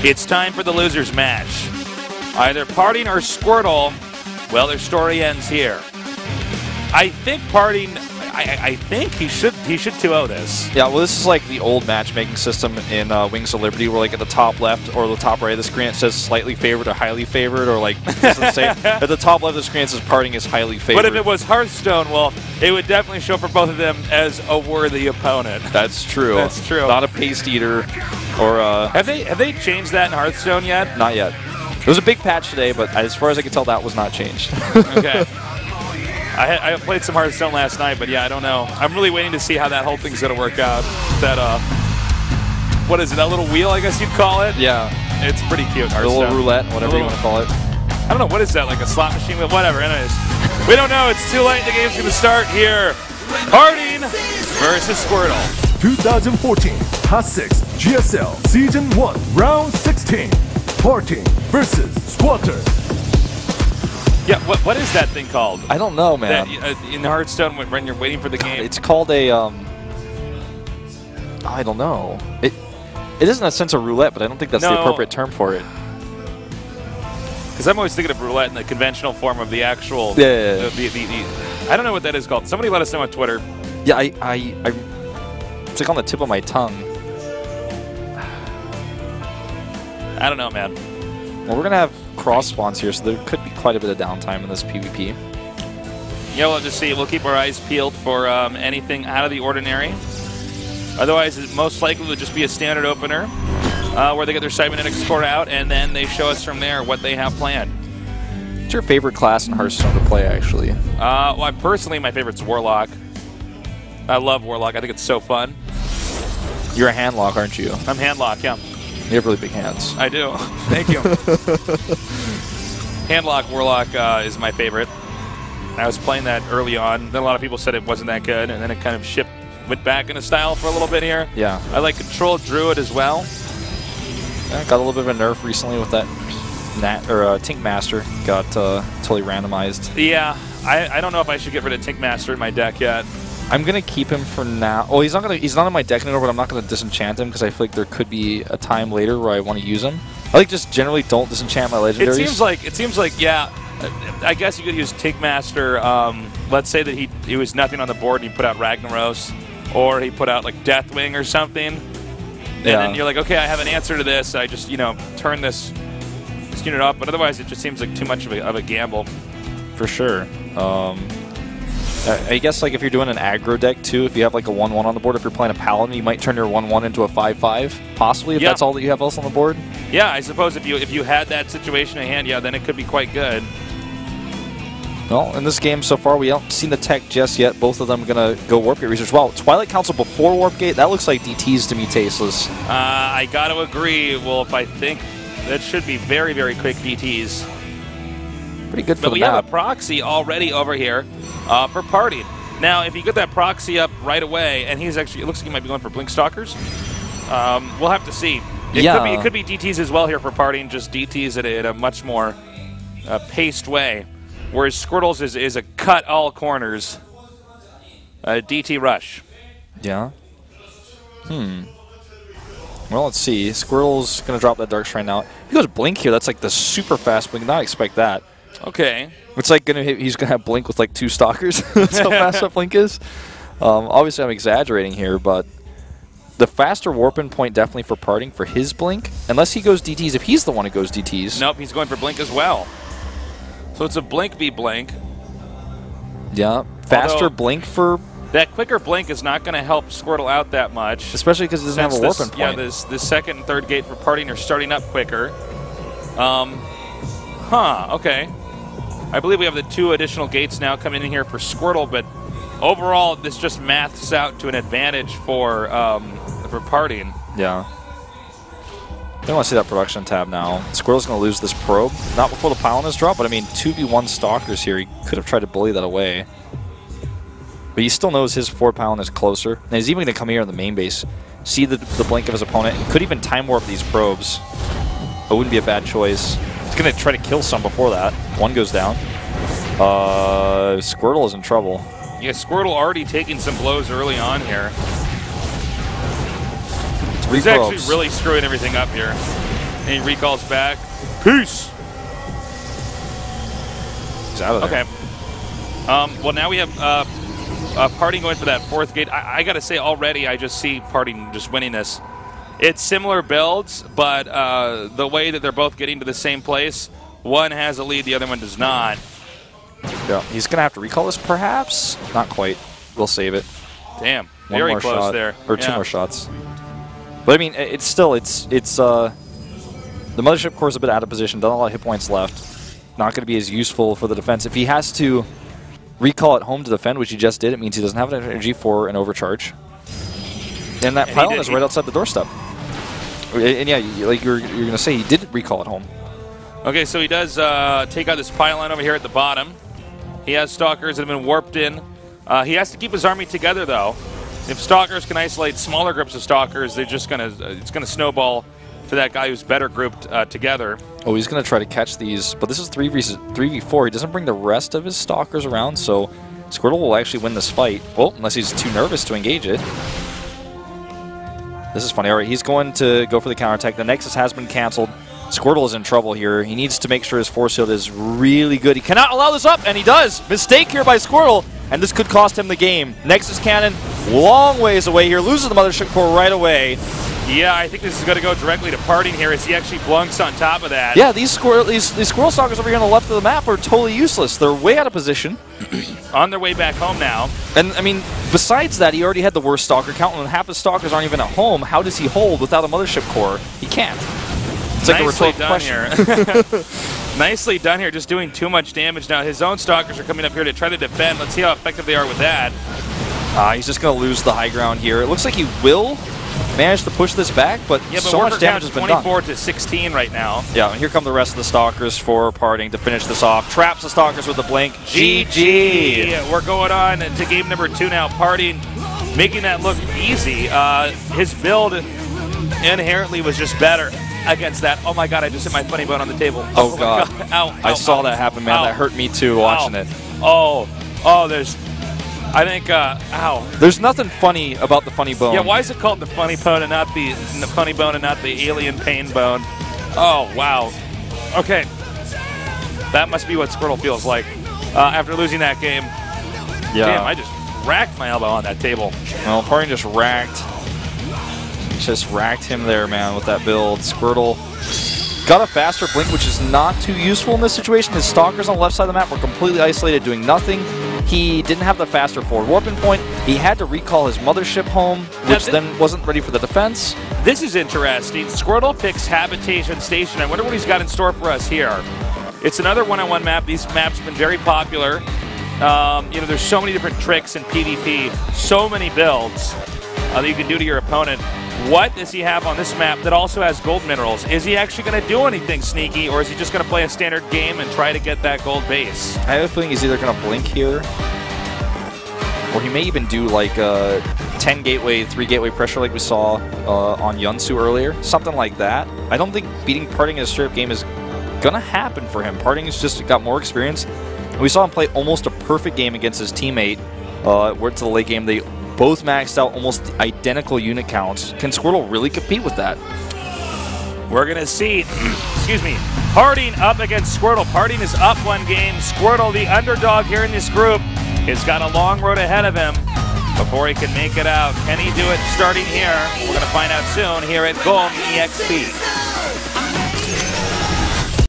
It's time for the losers match. Either Parting or Squirtle. Well, their story ends here. I think Parting, I think he should 2-0 this. Yeah, well, this is like the old matchmaking system in Wings of Liberty, where like at the top left or the top right of the screen it says slightly favored or highly favored, or like at the top left of the screen it says Parting is highly favored. But if it was Hearthstone, well, it would definitely show for both of them as a worthy opponent. That's true. That's true. Not a paste eater, or have they changed that in Hearthstone yet? Not yet. It was a big patch today, but as far as I can tell, that was not changed. Okay. I played some Hearthstone last night, but yeah, I don't know. I'm really waiting to see how that whole thing's going to work out. That, what is it, that little wheel, I guess you'd call it? Yeah. It's pretty cute, Hearthstone. A little roulette, whatever you want to call it. I don't know, what is that, like a slot machine? Whatever, anyways. We don't know, it's too late, the game's going to start here. Parting versus Squirtle. 2014 Hot 6 GSL Season 1 Round 16. Parting versus Squirtle. Yeah, what is that thing called? I don't know, man. That, in Hearthstone, when you're waiting for the game. It's called a, I don't know. It isn't a sense of roulette, but I don't think that's the appropriate term for it. Because I'm always thinking of roulette in the conventional form of the actual. Yeah. I don't know what that is called. Somebody let us know on Twitter. Yeah, it's like on the tip of my tongue. I don't know, man. Well, we're going to have cross spawns here, so there could be quite a bit of downtime in this PvP. Yeah, we'll just see. We'll keep our eyes peeled for anything out of the ordinary. Otherwise, it most likely will just be a standard opener where they get their cybernetic score out, and then they show us from there what they have planned. What's your favorite class in Hearthstone to play, actually? Well, personally, my favorite's Warlock. I love Warlock. I think it's so fun. You're a handlock, aren't you? I'm handlock, yeah. You have really big hands. I do. Thank you. Handlock Warlock is my favorite. I was playing that early on. Then a lot of people said it wasn't that good, and then it kind of went back into style for a little bit here. Yeah. I like Control Druid as well. Yeah, got a little bit of a nerf recently with that Tink Master. Got totally randomized. Yeah. I don't know if I should get rid of Tink Master in my deck yet. I'm gonna keep him for now. Oh, he's not in my deck anymore, but I'm not gonna disenchant him because I feel like there could be a time later where I want to use him. I like just generally don't disenchant my legendaries. It seems like yeah. I guess you could use Tink Master. Let's say that he was nothing on the board and he put out Ragnaros, or he put out like Deathwing or something. And then you're like, okay, I have an answer to this. I just turn this unit up, but otherwise it just seems like too much of a gamble. For sure. I guess like if you're doing an aggro deck too, if you have like a 1/1 on the board, if you're playing a Paladin, you might turn your 1/1 into a 5/5, possibly, if that's all that you have else on the board. Yeah, I suppose if you had that situation in hand, yeah, then it could be quite good. Well, in this game so far, we haven't seen the tech just yet. Both of them going to go Warp Gate research. Wow, Twilight Council before Warp Gate? That looks like DTs to me, Tasteless. I got to agree, Wolf. I think that should be very, very quick DTs. Pretty good for but the we map. have a proxy already over here for Party. Now, if you get that proxy up right away, and he's actually, it looks like he might be going for Blink Stalkers. We'll have to see. It could be DTs as well here for Party, and just DTs at a much more paced way. Whereas Squirtle's is a cut all corners DT rush. Yeah. Well, let's see. Squirtle's going to drop that Dark Shrine now. He goes Blink here. That's like the super fast Blink. Not expect that. Okay. It's like he's going to have Blink with like 2 Stalkers. That's how fast that Blink is. Obviously, I'm exaggerating here, but the faster warp-in point definitely for Parting for his Blink. Unless he goes DTs, if he's the one who goes DTs. Nope, he's going for Blink as well. So it's a Blink be Blink. Yeah. Faster Blink for... That quicker Blink is not going to help Squirtle out that much. Especially because it doesn't have a warp-in point. Yeah, this second and third gate for Parting are starting up quicker. Okay. I believe we have the 2 additional gates now coming in here for Squirtle, but overall, this just maths out to an advantage for Parting. Yeah. I don't want to see that production tab now. Squirtle's going to lose this probe. Not before the Paladin is dropped, but I mean, 2v1 Stalkers here. He could have tried to bully that away. But he still knows his 4 Paladin is closer. And he's even going to come here on the main base, see the blink of his opponent, and could even time warp these probes. It wouldn't be a bad choice. He's going to try to kill some before that. 1 goes down. Squirtle is in trouble. Yeah, Squirtle already taking some blows early on here. He's actually really screwing everything up here. And he recalls back. Peace. He's out of there. Okay. Well, now we have Parting going for that 4th gate. I got to say, already, I just see Parting just winning this. It's similar builds, but the way that they're both getting to the same place, one has a lead, the other one does not. Yeah, he's going to have to recall this, perhaps? Not quite. We'll save it. Damn, One very more close shot, there. Or 2 more shots. But I mean, it's still, the Mothership Core is a bit out of position, doesn't have a lot of hit points left. Not going to be as useful for the defense. If he has to recall at home to defend, which he just did, it means he doesn't have enough energy for an overcharge. And that pylon is right outside the doorstep. And yeah, like you're going to say, he did recall at home. Okay, so he does take out this pylon over here at the bottom. He has Stalkers that have been warped in. He has to keep his army together, though. If Stalkers can isolate smaller groups of Stalkers, they're just it's gonna snowball to that guy who's better grouped together. Oh, he's going to try to catch these, but this is 3v4. He doesn't bring the rest of his Stalkers around, so Squirtle will actually win this fight. Well, unless he's too nervous to engage it. This is funny. All right, he's going to go for the counterattack. The Nexus has been canceled. Squirtle is in trouble here. He needs to make sure his force field is really good. He cannot allow this up, and he does. Mistake here by Squirtle, and this could cost him the game. Nexus Cannon, long ways away here. Loses the Mothership Core right away. Yeah, I think this is going to go directly to Parting here as he actually blunks on top of that. Yeah, these Squirrel Stalkers over here on the left of the map are totally useless. They're way out of position. On their way back home now. And, I mean, besides that, he already had the worst Stalker count, and half his Stalkers aren't even at home. How does he hold without a Mothership Core? He can't. It's like Nicely a rhetorical done question. here. Nicely done here, just doing too much damage now. His own Stalkers are coming up here to try to defend. Let's see how effective they are with that. He's just going to lose the high ground here. It looks like he will manage to push this back, but so much damage has been done. 24 to 16 right now. Yeah, and here come the rest of the Stalkers for Parting to finish this off. Traps the Stalkers with the blink. GG! We're going on to game number 2 now. Parting making that look easy. His build inherently was just better against that. Oh my god, I just hit my funny bone on the table. Oh god. Ow, I saw that happen, man. Ow. That hurt me too watching it. Oh, there's... I think, ow. There's nothing funny about the funny bone. Yeah, why is it called the funny bone and not the funny bone and not the alien pain bone? Oh, wow. Okay. That must be what Squirtle feels like after losing that game. Yeah. Damn, I just racked my elbow on that table. Well, Parting just racked him there, man, with that build. Squirtle got a faster blink, which is not too useful in this situation. His Stalkers on the left side of the map were completely isolated, doing nothing. He didn't have the faster forward warping point. He had to recall his Mothership home, which then wasn't ready for the defense. This is interesting. Squirtle picks Habitation Station. I wonder what he's got in store for us here. It's another one-on-one map. These maps have been very popular. You know, there's so many different tricks in PvP, so many builds that you can do to your opponent. What does he have on this map that also has gold minerals? Is he actually going to do anything sneaky, or is he just going to play a standard game and try to get that gold base? I have a feeling he's either going to blink here, or he may even do like a 10 gateway, 3 gateway pressure like we saw on Yunsu earlier. Something like that. I don't think beating Parting in a straight-up game is going to happen for him. Parting has just got more experience. We saw him play almost a perfect game against his teammate. We're to the late game. They both maxed out almost identical unit counts. Can Squirtle really compete with that? We're going to see, excuse me, Parting up against Squirtle. Parting is up 1 game. Squirtle, the underdog here in this group, has got a long road ahead of him before he can make it out. Can he do it starting here? We're going to find out soon here at GOMTV.